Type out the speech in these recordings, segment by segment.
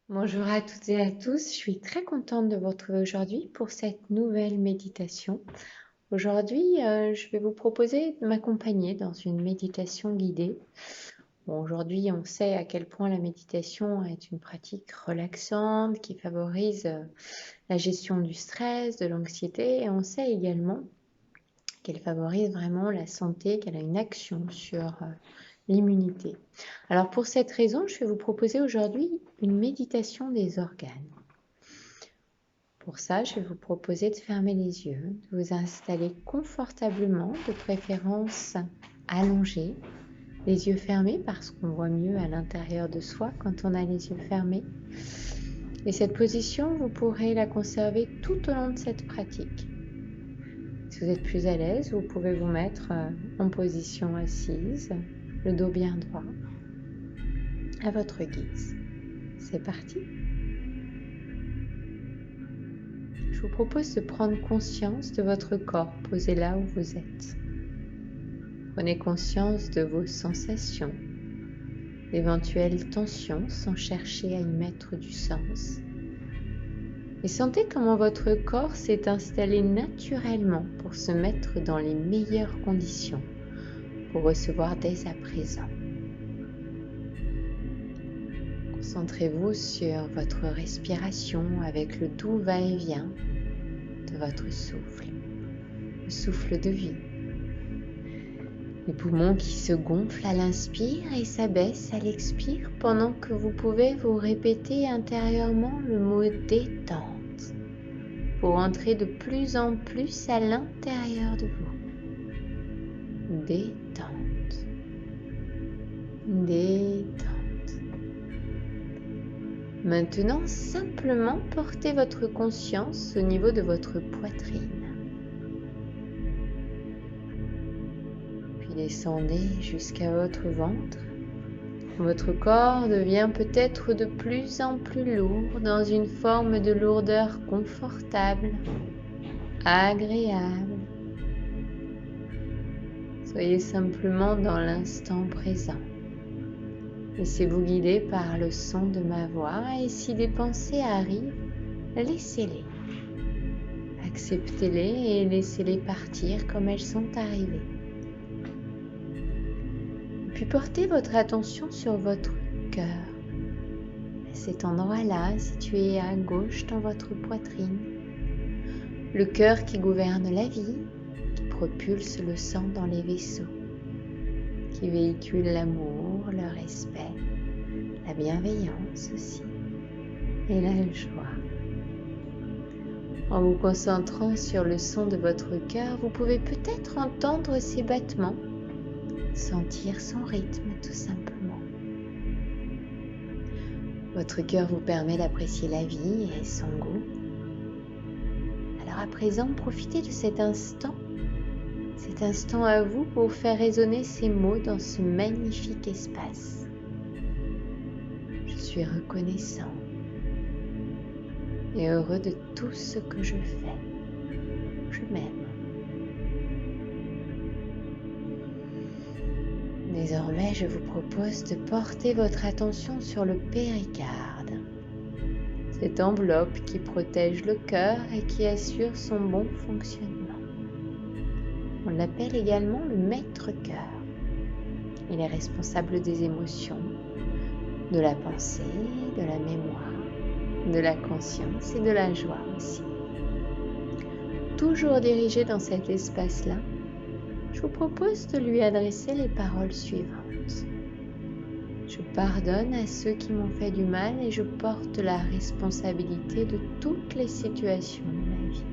Bonjour à toutes et à tous, je suis très contente de vous retrouver aujourd'hui pour cette nouvelle méditation. Aujourd'hui, je vais vous proposer de m'accompagner dans une méditation guidée. Bon, aujourd'hui, on sait à quel point la méditation est une pratique relaxante qui favorise la gestion du stress, de l'anxiété, et on sait également qu'elle favorise vraiment la santé, qu'elle a une action sur l'immunité. Alors pour cette raison, je vais vous proposer aujourd'hui une méditation des organes. Pour ça, je vais vous proposer de fermer les yeux, de vous installer confortablement, de préférence allongé, les yeux fermés parce qu'on voit mieux à l'intérieur de soi quand on a les yeux fermés. Et cette position, vous pourrez la conserver tout au long de cette pratique. Si vous êtes plus à l'aise, vous pouvez vous mettre en position assise, le dos bien droit, à votre guise. C'est parti. Je vous propose de prendre conscience de votre corps posé là où vous êtes. Prenez conscience de vos sensations, d'éventuelles tensions sans chercher à y mettre du sens. Et sentez comment votre corps s'est installé naturellement pour se mettre dans les meilleures conditions pour recevoir dès à présent. Concentrez-vous sur votre respiration avec le doux va-et-vient de votre souffle, le souffle de vie. Les poumons qui se gonflent à l'inspire et s'abaissent à l'expire pendant que vous pouvez vous répéter intérieurement le mot détente pour entrer de plus en plus à l'intérieur de vous. Détente. Détente. Maintenant, simplement portez votre conscience au niveau de votre poitrine. Puis descendez jusqu'à votre ventre. Votre corps devient peut-être de plus en plus lourd dans une forme de lourdeur confortable, agréable. Soyez simplement dans l'instant présent. Laissez-vous guider par le son de ma voix et si des pensées arrivent, laissez-les. Acceptez-les et laissez-les partir comme elles sont arrivées. Puis portez votre attention sur votre cœur. À cet endroit-là, situé à gauche dans votre poitrine. Le cœur qui gouverne la vie, qui propulse le sang dans les vaisseaux, qui véhicule l'amour, le respect, la bienveillance aussi, et la joie. En vous concentrant sur le son de votre cœur, vous pouvez peut-être entendre ses battements, sentir son rythme tout simplement. Votre cœur vous permet d'apprécier la vie et son goût. Alors à présent, profitez de cet instant à vous pour faire résonner ces mots dans ce magnifique espace. Je suis reconnaissant et heureux de tout ce que je fais. Je m'aime. Désormais, je vous propose de porter votre attention sur le péricarde, cette enveloppe qui protège le cœur et qui assure son bon fonctionnement. On l'appelle également le maître-cœur. Il est responsable des émotions, de la pensée, de la mémoire, de la conscience et de la joie aussi. Toujours dirigé dans cet espace-là, je vous propose de lui adresser les paroles suivantes. Je pardonne à ceux qui m'ont fait du mal et je porte la responsabilité de toutes les situations de ma vie.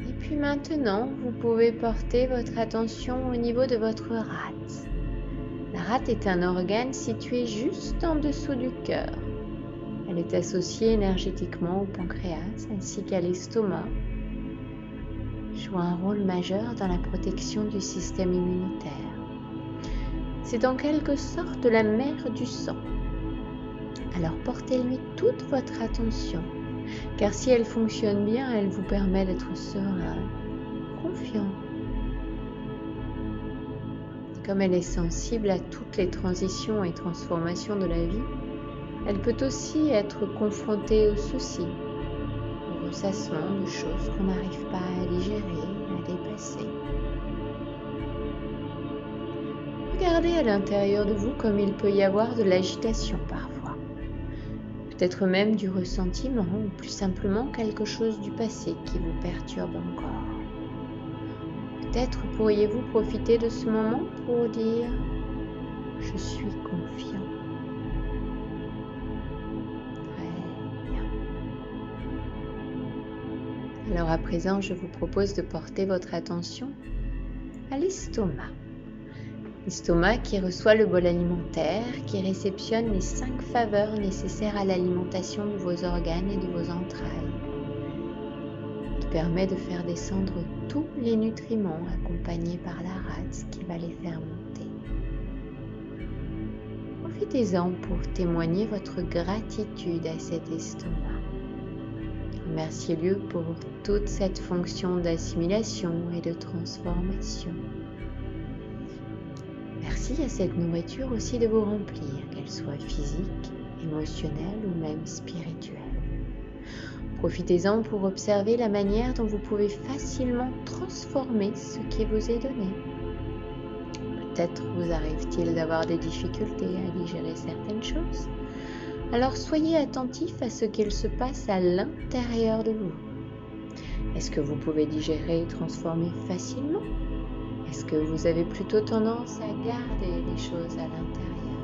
Et puis maintenant, vous pouvez porter votre attention au niveau de votre rate. La rate est un organe situé juste en dessous du cœur. Elle est associée énergétiquement au pancréas ainsi qu'à l'estomac. Joue un rôle majeur dans la protection du système immunitaire. C'est en quelque sorte la mère du sang. Alors portez-lui toute votre attention, car si elle fonctionne bien, elle vous permet d'être serein, confiant. Comme elle est sensible à toutes les transitions et transformations de la vie, elle peut aussi être confrontée aux soucis, au ressassement de choses qu'on n'arrive pas à digérer, à dépasser. Regardez à l'intérieur de vous comme il peut y avoir de l'agitation parfois, peut-être même du ressentiment ou plus simplement quelque chose du passé qui vous perturbe encore. Peut-être pourriez-vous profiter de ce moment pour dire « Je suis confiant ». Très bien. Alors à présent, je vous propose de porter votre attention à l'estomac. L'estomac qui reçoit le bol alimentaire, qui réceptionne les 5 faveurs nécessaires à l'alimentation de vos organes et de vos entrailles, qui permet de faire descendre tous les nutriments accompagnés par la rate qui va les faire monter. Profitez-en pour témoigner votre gratitude à cet estomac. Remerciez-le pour toute cette fonction d'assimilation et de transformation. Merci à cette nourriture aussi de vous remplir, qu'elle soit physique, émotionnelle ou même spirituelle. Profitez-en pour observer la manière dont vous pouvez facilement transformer ce qui vous est donné. Peut-être vous arrive-t-il d'avoir des difficultés à digérer certaines choses. Alors soyez attentif à ce qu'il se passe à l'intérieur de vous. Est-ce que vous pouvez digérer et transformer facilement ? Est-ce que vous avez plutôt tendance à garder les choses à l'intérieur,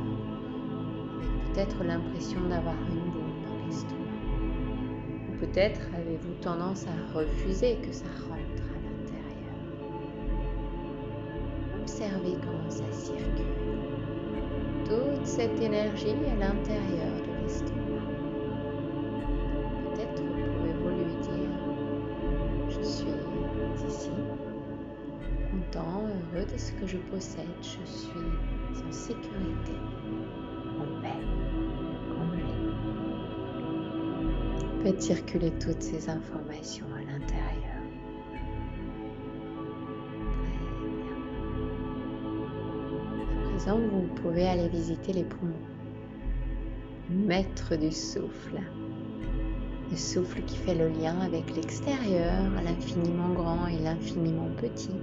avec peut-être l'impression d'avoir une boule dans l'estomac? Ou peut-être avez-vous tendance à refuser que ça rentre à l'intérieur? Observez comment ça circule. Toute cette énergie à l'intérieur de l'estomac. Peut-être pouvez-vous lui dire « Je suis ici ». Content, heureux de ce que je possède, je suis en sécurité, en paix, comblé. Faites circuler toutes ces informations à l'intérieur. Très bien. À présent, vous pouvez aller visiter les poumons. Maître du souffle. Le souffle qui fait le lien avec l'extérieur, l'infiniment grand et l'infiniment petit.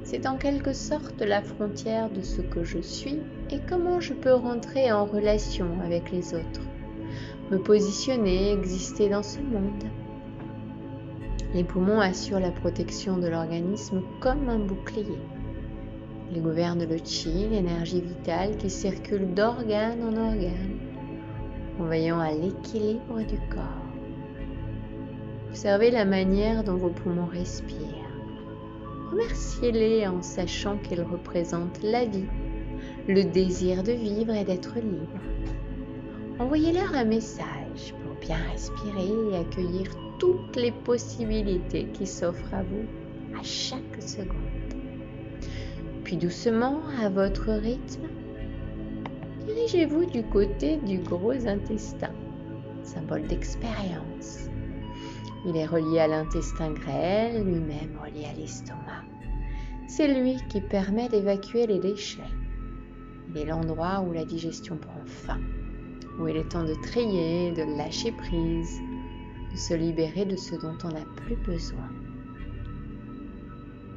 C'est en quelque sorte la frontière de ce que je suis et comment je peux rentrer en relation avec les autres, me positionner, exister dans ce monde. Les poumons assurent la protection de l'organisme comme un bouclier. Ils gouvernent le chi, l'énergie vitale qui circule d'organe en organe, en veillant à l'équilibre du corps. Observez la manière dont vos poumons respirent. Remerciez-les en sachant qu'ils représentent la vie, le désir de vivre et d'être libre. Envoyez-leur un message pour bien respirer et accueillir toutes les possibilités qui s'offrent à vous à chaque seconde. Puis doucement, à votre rythme, dirigez-vous du côté du gros intestin, symbole d'expérience. Il est relié à l'intestin grêle, lui-même relié à l'estomac. C'est lui qui permet d'évacuer les déchets. Il est l'endroit où la digestion prend fin, où il est temps de trier, de lâcher prise, de se libérer de ce dont on n'a plus besoin.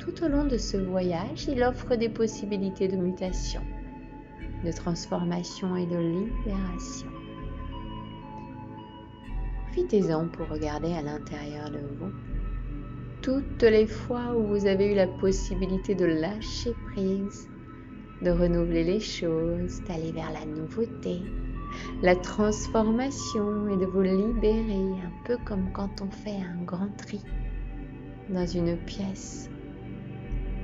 Tout au long de ce voyage, il offre des possibilités de mutation, de transformation et de libération. Profitez-en pour regarder à l'intérieur de vous toutes les fois où vous avez eu la possibilité de lâcher prise, de renouveler les choses, d'aller vers la nouveauté, la transformation et de vous libérer, un peu comme quand on fait un grand tri dans une pièce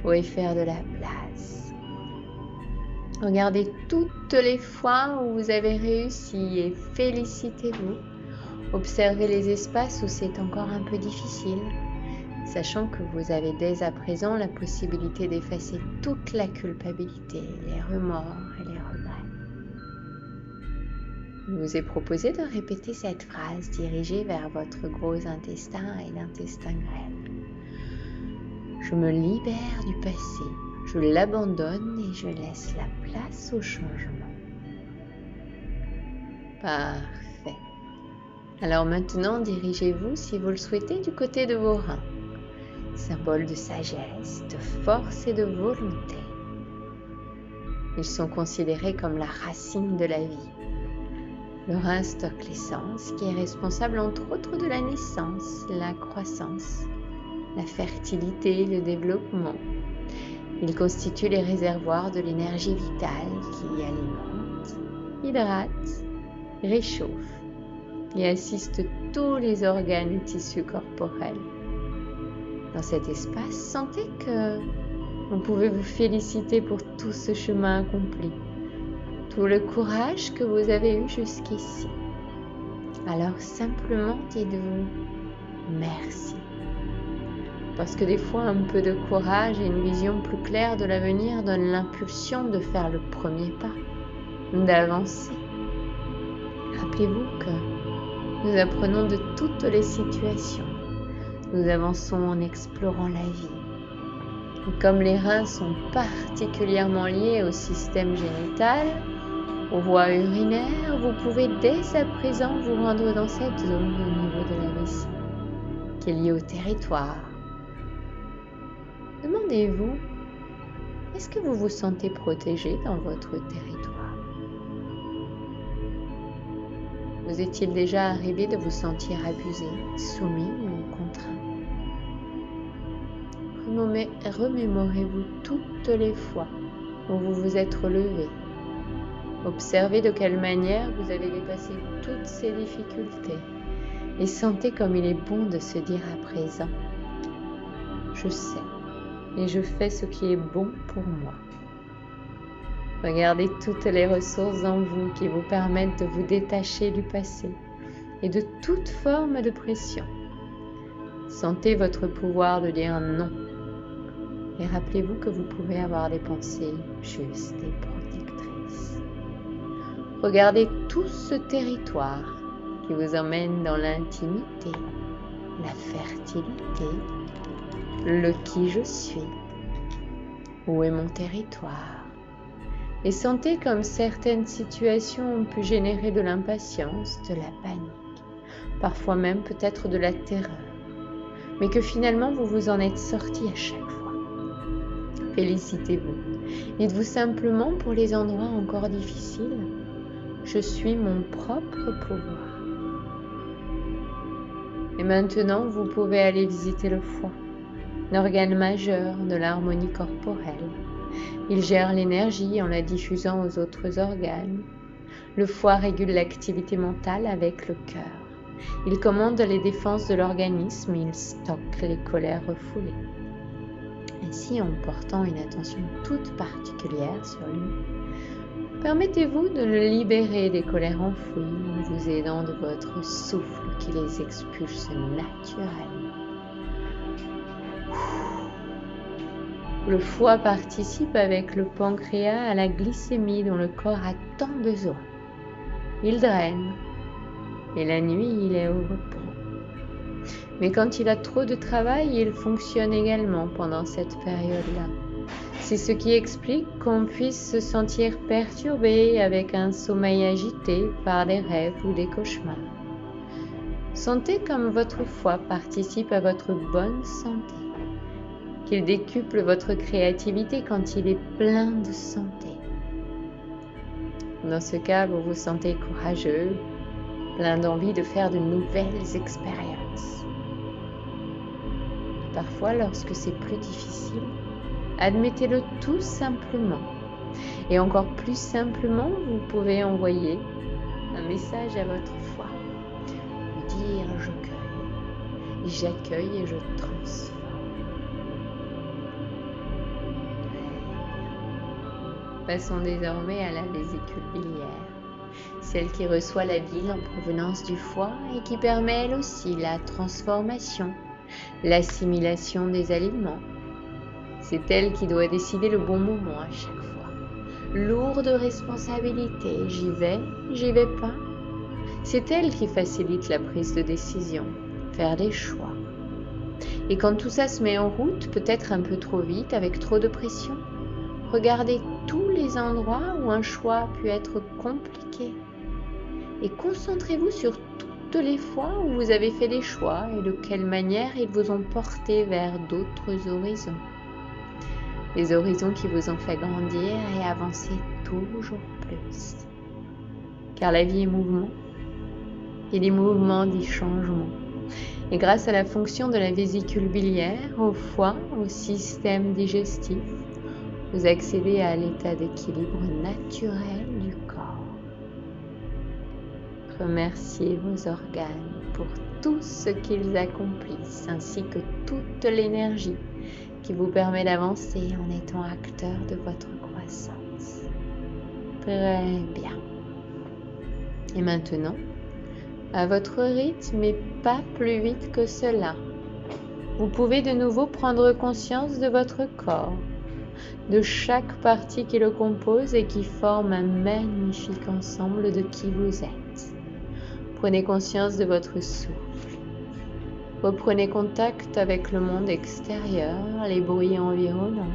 pour y faire de la place. Regardez toutes les fois où vous avez réussi et félicitez-vous. Observez les espaces où c'est encore un peu difficile, sachant que vous avez dès à présent la possibilité d'effacer toute la culpabilité, les remords et les regrets. Je vous ai proposé de répéter cette phrase dirigée vers votre gros intestin et l'intestin grêle. Je me libère du passé, je l'abandonne et je laisse la place au changement. Parfait. Alors maintenant, dirigez-vous, si vous le souhaitez, du côté de vos reins, symbole de sagesse, de force et de volonté. Ils sont considérés comme la racine de la vie. Le rein stocke l'essence qui est responsable entre autres de la naissance, la croissance, la fertilité, le développement. Il constitue les réservoirs de l'énergie vitale qui alimente, hydrate, réchauffe et assiste tous les organes et tissus corporels. Dans cet espace, sentez que vous pouvez vous féliciter pour tout ce chemin accompli, tout le courage que vous avez eu jusqu'ici. Alors simplement dites-vous merci. Parce que des fois, un peu de courage et une vision plus claire de l'avenir donnent l'impulsion de faire le premier pas, d'avancer. Rappelez-vous que nous apprenons de toutes les situations. Nous avançons en explorant la vie. Et comme les reins sont particulièrement liés au système génital, aux voies urinaires, vous pouvez dès à présent vous rendre dans cette zone au niveau de la vessie, qui est liée au territoire. Demandez-vous, est-ce que vous vous sentez protégé dans votre territoire? Vous est-il déjà arrivé de vous sentir abusé, soumis ou contraint? Remémorez-vous toutes les fois où vous vous êtes relevé. Observez de quelle manière vous avez dépassé toutes ces difficultés et sentez comme il est bon de se dire à présent « Je sais et je fais ce qui est bon pour moi ». Regardez toutes les ressources en vous qui vous permettent de vous détacher du passé et de toute forme de pression. Sentez votre pouvoir de dire non. Et rappelez-vous que vous pouvez avoir des pensées justes et protectrices. Regardez tout ce territoire qui vous emmène dans l'intimité, la fertilité, le qui je suis. Où est mon territoire? Et sentez comme certaines situations ont pu générer de l'impatience, de la panique, parfois même peut-être de la terreur, mais que finalement vous vous en êtes sorti à chaque fois. Félicitez-vous. Dites-vous simplement pour les endroits encore difficiles, je suis mon propre pouvoir. Et maintenant, vous pouvez aller visiter le foie, l'organe majeur de l'harmonie corporelle. Il gère l'énergie en la diffusant aux autres organes. Le foie régule l'activité mentale avec le cœur. Il commande les défenses de l'organisme, il stocke les colères refoulées. Ainsi, en portant une attention toute particulière sur lui, permettez-vous de le libérer des colères enfouies en vous aidant de votre souffle qui les expulse naturellement. Le foie participe avec le pancréas à la glycémie dont le corps a tant besoin. Il draine et la nuit, il est au repos. Mais quand il a trop de travail, il fonctionne également pendant cette période-là. C'est ce qui explique qu'on puisse se sentir perturbé avec un sommeil agité par des rêves ou des cauchemars. Sentez comme votre foie participe à votre bonne santé, qu'il décuple votre créativité quand il est plein de santé. Dans ce cas, vous vous sentez courageux, plein d'envie de faire de nouvelles expériences. Parfois, lorsque c'est plus difficile, admettez-le tout simplement. Et encore plus simplement, vous pouvez envoyer un message à votre foie. Lui dire « je cueille », j'accueille et je transforme. Passons désormais à la vésicule biliaire, celle qui reçoit la bile en provenance du foie et qui permet elle aussi la transformation, l'assimilation des aliments. C'est elle qui doit décider le bon moment à chaque fois. Lourde responsabilité, j'y vais pas. C'est elle qui facilite la prise de décision, faire des choix. Et quand tout ça se met en route, peut-être un peu trop vite, avec trop de pression, regardez tous les endroits où un choix a pu être compliqué. Et concentrez-vous sur toutes les fois où vous avez fait des choix et de quelle manière ils vous ont porté vers d'autres horizons. Des horizons qui vous ont fait grandir et avancer toujours plus. Car la vie est mouvement, et les mouvements des changements. Et grâce à la fonction de la vésicule biliaire, au foie, au système digestif, vous accédez à l'état d'équilibre naturel du corps. Remerciez vos organes pour tout ce qu'ils accomplissent, ainsi que toute l'énergie qui vous permet d'avancer en étant acteur de votre croissance. Très bien. Et maintenant, à votre rythme et pas plus vite que cela, vous pouvez de nouveau prendre conscience de votre corps, de chaque partie qui le compose et qui forme un magnifique ensemble de qui vous êtes. Prenez conscience de votre souffle. Reprenez contact avec le monde extérieur, les bruits environnants.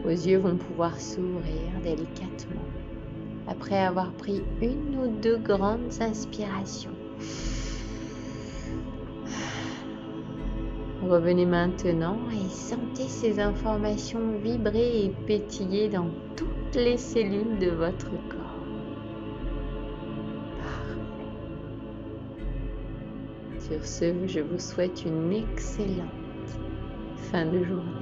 Vos yeux vont pouvoir s'ouvrir délicatement après avoir pris une ou deux grandes inspirations. Revenez maintenant et sentez ces informations vibrer et pétiller dans toutes les cellules de votre corps. Parfait. Sur ce, je vous souhaite une excellente fin de journée.